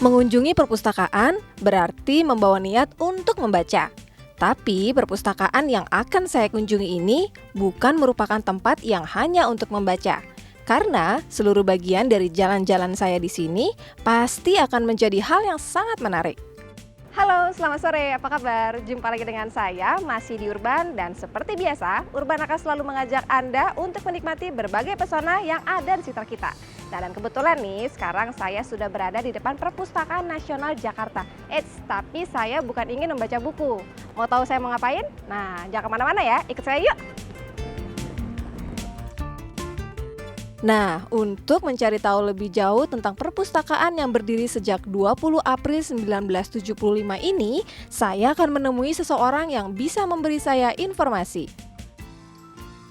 Mengunjungi perpustakaan berarti membawa niat untuk membaca. Tapi perpustakaan yang akan saya kunjungi ini bukan merupakan tempat yang hanya untuk membaca. Karena seluruh bagian dari jalan-jalan saya di sini pasti akan menjadi hal yang sangat menarik. Halo, selamat sore. Apa kabar? Jumpa lagi dengan saya, masih di Urban, dan seperti biasa, Urban akan selalu mengajak Anda untuk menikmati berbagai pesona yang ada di sekitar kita. Nah, dan kebetulan nih, sekarang saya sudah berada di depan Perpustakaan Nasional Jakarta. Tapi saya bukan ingin membaca buku. Mau tahu saya mau ngapain? Nah, jangan kemana-mana ya, ikut saya yuk! Nah, untuk mencari tahu lebih jauh tentang perpustakaan yang berdiri sejak 20 April 1975 ini, saya akan menemui seseorang yang bisa memberi saya informasi.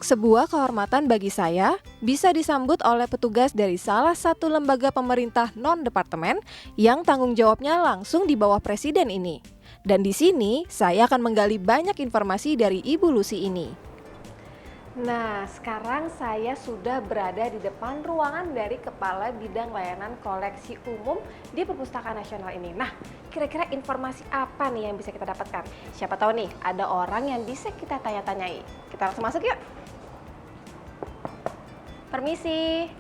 Sebuah kehormatan bagi saya bisa disambut oleh petugas dari salah satu lembaga pemerintah non-departemen yang tanggung jawabnya langsung di bawah presiden ini. Dan di sini saya akan menggali banyak informasi dari Ibu Lucy ini. Nah, sekarang saya sudah berada di depan ruangan dari Kepala Bidang Layanan Koleksi Umum di Perpustakaan Nasional ini. Nah, kira-kira informasi apa nih yang bisa kita dapatkan? Siapa tahu nih, ada orang yang bisa kita tanya-tanyai. Kita langsung masuk yuk! Permisi.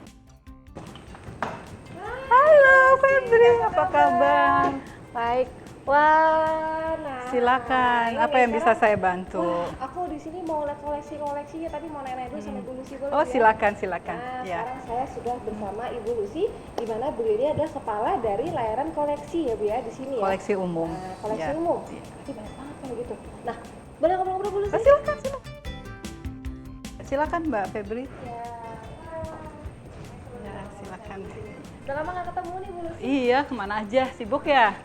Halo Febri, apa kabar? Baik. Wah, nah. Silakan, apa yang bisa saya bantu? Wah, aku di sini mau lihat koleksinya, tapi mau nanya dulu sama Ibu Lucy boleh? Oh, ya? silakan. Nah, Ya. sekarang saya sudah bersama Ibu Lucy, di mana beliau ini adalah kepala dari layanan koleksi ya Bu ya, di sini ya. Koleksi umum. Nah, koleksi Ya. umum. Berarti banyak banget kalau gitu. Nah, boleh ngobrol-ngobrol Bu Lucy? Silakan. Silakan Mbak Febri. Ya, silakan. Udah lama nggak ketemu nih Bu Lucy. Iya, kemana aja? Sibuk ya?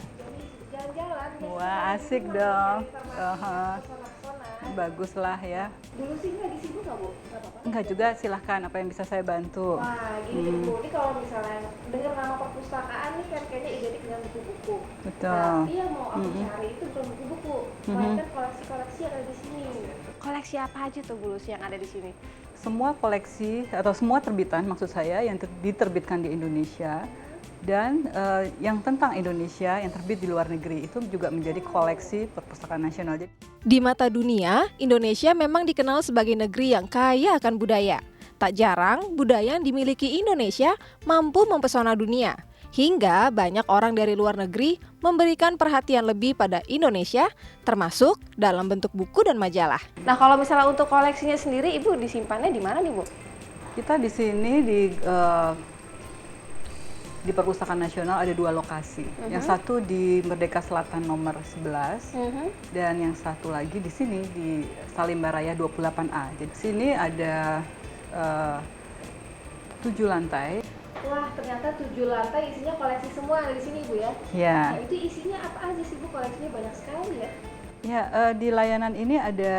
Jalan-jalan. Wah, asik dong. Pesona-pesona. Bagus lah ya. Bu Lucy ini lagi sibuk nggak Bu? Nggak apa-apa. Enggak juga, silahkan. Apa yang bisa saya bantu? Wah, gini Bu, ini kalau misalnya dengar nama perpustakaan nih kan kayaknya identik dengan buku-buku. Betul. Tapi yang mau aku cari itu bukan buku-buku, melainkan koleksi-koleksi yang ada di sini. Koleksi apa aja tuh Bu Lucy yang ada di sini? Semua koleksi atau semua terbitan maksud saya yang diterbitkan di Indonesia dan yang tentang Indonesia yang terbit di luar negeri itu juga menjadi koleksi Perpustakaan Nasional. Di mata dunia, Indonesia memang dikenal sebagai negeri yang kaya akan budaya. Tak jarang, budaya yang dimiliki Indonesia mampu mempesona dunia. Hingga banyak orang dari luar negeri memberikan perhatian lebih pada Indonesia, termasuk dalam bentuk buku dan majalah. Nah, kalau misalnya untuk koleksinya sendiri, Ibu disimpannya di mana nih, Bu? Kita di sini di Perpustakaan Nasional ada 2 lokasi. Yang satu di Merdeka Selatan nomor 11 dan yang satu lagi di sini di Salimba Raya 28A. Jadi di sini ada 7 lantai. Wah, ternyata 7 lantai isinya koleksi semua ada di sini, Bu ya? Ya. Nah, itu isinya apa aja sih, Bu? Koleksinya banyak sekali ya? Ya, di layanan ini ada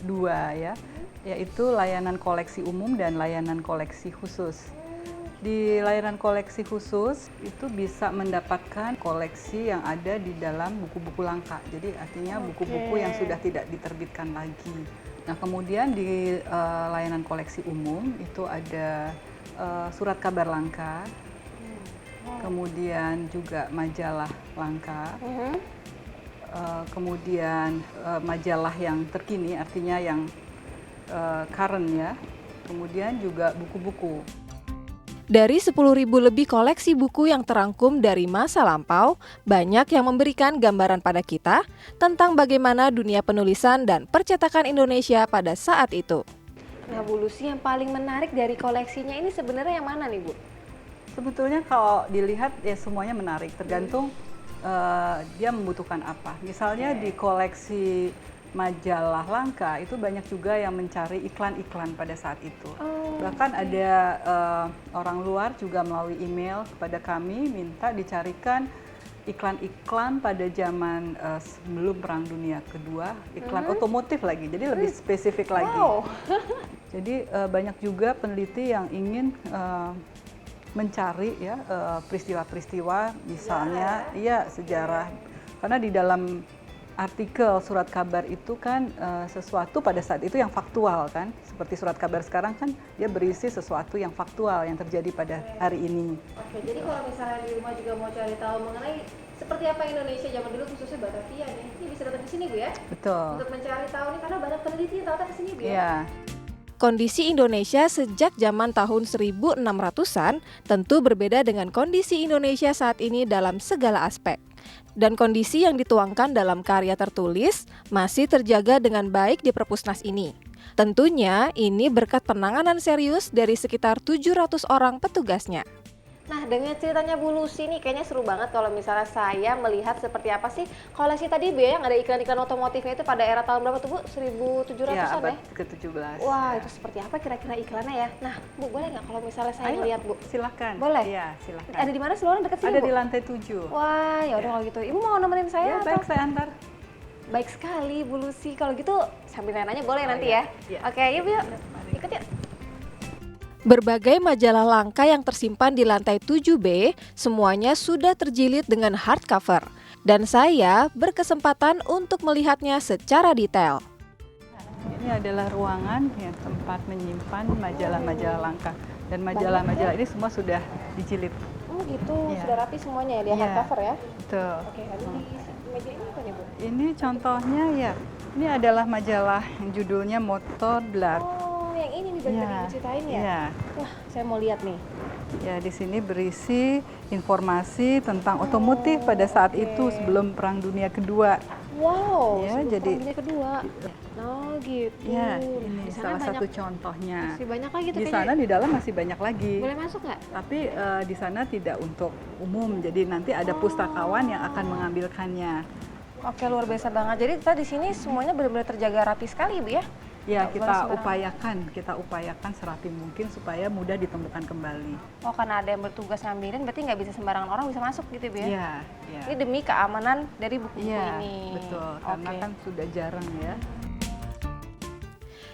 2 ya, yaitu layanan koleksi umum dan layanan koleksi khusus. Di layanan koleksi khusus itu bisa mendapatkan koleksi yang ada di dalam buku-buku langka. Jadi artinya buku-buku yang sudah tidak diterbitkan lagi. Nah, kemudian di layanan koleksi umum itu ada surat kabar langka, kemudian juga majalah langka, kemudian majalah yang terkini artinya yang current ya, kemudian juga buku-buku. Dari 10.000 lebih koleksi buku yang terangkum dari masa lampau, banyak yang memberikan gambaran pada kita tentang bagaimana dunia penulisan dan percetakan Indonesia pada saat itu. Nah, Bu Lucy, yang paling menarik dari koleksinya ini sebenarnya yang mana nih, Bu? Sebetulnya kalau dilihat ya semuanya menarik, tergantung dia membutuhkan apa. Misalnya di koleksi majalah langka itu banyak juga yang mencari iklan-iklan pada saat itu. Oh, Bahkan ada orang luar juga melalui email kepada kami minta dicarikan iklan-iklan pada zaman sebelum Perang Dunia Kedua, iklan otomotif lagi, jadi lebih spesifik lagi. wow. Jadi banyak juga peneliti yang ingin mencari ya peristiwa-peristiwa, misalnya ya sejarah, karena di dalam artikel surat kabar itu kan sesuatu pada saat itu yang faktual kan, seperti surat kabar sekarang kan dia berisi sesuatu yang faktual yang terjadi pada hari ini. Oke, jadi kalau misalnya di rumah juga mau cari tahu mengenai seperti apa Indonesia zaman dulu khususnya Batavia nih, ini bisa datang ke sini Bu ya? Betul. Untuk mencari tahu nih karena banyak peneliti yang datang ke sini Bu ya? Iya. Kondisi Indonesia sejak zaman tahun 1600-an tentu berbeda dengan kondisi Indonesia saat ini dalam segala aspek. Dan kondisi yang dituangkan dalam karya tertulis masih terjaga dengan baik di Perpusnas ini. Tentunya ini berkat penanganan serius dari sekitar 700 orang petugasnya. Nah, dengan ceritanya Bu Lucy nih kayaknya seru banget kalau misalnya saya melihat seperti apa sih koleksi tadi Bu ya, yang ada iklan-iklan otomotifnya itu pada era tahun berapa tuh Bu? 1700-an Ya, ya? abad ke-17. Wah, Ya. itu seperti apa kira-kira iklannya ya? Nah, Bu, boleh nggak kalau misalnya saya ngeliat Bu? Silakan. Boleh? Iya, silakan. Ada di mana sih Lorong dekat sini, Ada Bu? di lantai 7. Wah, ya udah kalau gitu. Ibu mau nemenin saya Ya, atau? baik, saya antar. Baik sekali, Bu Lucy. Kalau gitu sambil nanya boleh Oh, nanti iya. ya? Iya. Oke, yuk yuk. Mari. Ikut yuk. Berbagai majalah langka yang tersimpan di lantai 7B semuanya sudah terjilid dengan hardcover. Dan saya berkesempatan untuk melihatnya secara detail. Ini adalah ruangan yang tempat menyimpan majalah-majalah langka. Dan majalah-majalah ini semua sudah dijilid. Oh gitu, Iya. sudah rapi semuanya ya, dia Iya. hardcover ya? Betul. Oke, lalu di meja ini apa nih Bu? Ini contohnya ya, ini adalah majalah yang judulnya Motor Blad. Oh, yang ini nih tadi diceritain ya? Iya. Wah, saya mau lihat nih. Ya, di sini berisi informasi tentang otomotif pada saat itu sebelum Perang Dunia Kedua. Wow, Ya, sebelum jadi- Perang Dunia Kedua. Oh gitu. Ya, Nah, ini di sana salah satu banyak- contohnya. Masih banyak lagi tuh Di kayaknya. sana di dalam masih banyak lagi. Boleh masuk nggak? Tapi di sana tidak untuk umum, jadi nanti ada pustakawan yang akan mengambilkannya. Oke, luar biasa banget. Jadi kita di sini semuanya benar-benar terjaga rapi sekali, Bu ya? Ya, Nggak boleh kita sembarangan. upayakan serapi mungkin supaya mudah ditemukan kembali. Oh, karena ada yang bertugas ngambilin, berarti nggak bisa sembarangan orang bisa masuk gitu, Bu ya? Iya, iya. Ini demi keamanan dari buku-buku Iya, ini. betul. Karena Oke. kan sudah jarang ya.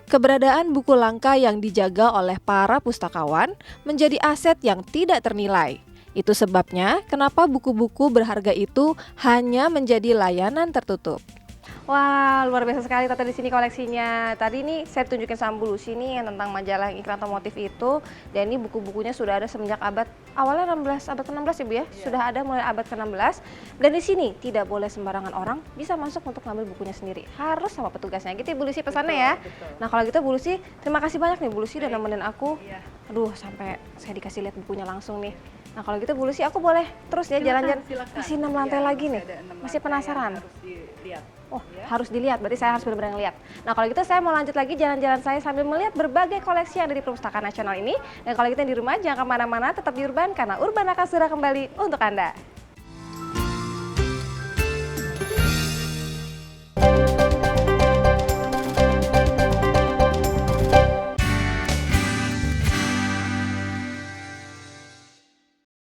Keberadaan buku langka yang dijaga oleh para pustakawan menjadi aset yang tidak ternilai. Itu sebabnya kenapa buku-buku berharga itu hanya menjadi layanan tertutup. Wah, luar biasa sekali Tata di sini koleksinya. Tadi ini saya tunjukin sama Bu Lucy nih yang tentang majalah iklan otomotif itu. Dan ini buku-bukunya sudah ada semenjak abad awalnya 16, abad ke-16 ya Bu ya? Sudah ada mulai abad ke-16. Dan di sini tidak boleh sembarangan orang bisa masuk untuk ngambil bukunya sendiri. Harus sama petugasnya. Gitu ya Bu Lucy pesannya ya. Betul. Nah, kalau gitu Bu Lucy, terima kasih banyak nih Bu Lucy udah nemenin aku. Iya. Aduh, sampai saya dikasih lihat bukunya langsung nih. Nah, kalau gitu Bu Lucy aku boleh terus ya jalan-jalan. Silakan. Masih 6 lantai Iya, lagi masih nih. ada 6 Masih lantai penasaran. yang harus dilihat. Oh, harus dilihat. Berarti saya harus benar-benar ngeliat. Nah, kalau gitu saya mau lanjut lagi jalan-jalan saya sambil melihat berbagai koleksi yang ada di Perpustakaan Nasional ini. Dan kalau gitu di rumah jangan kemana-mana, tetap di Urban karena Urban akan segera kembali untuk Anda.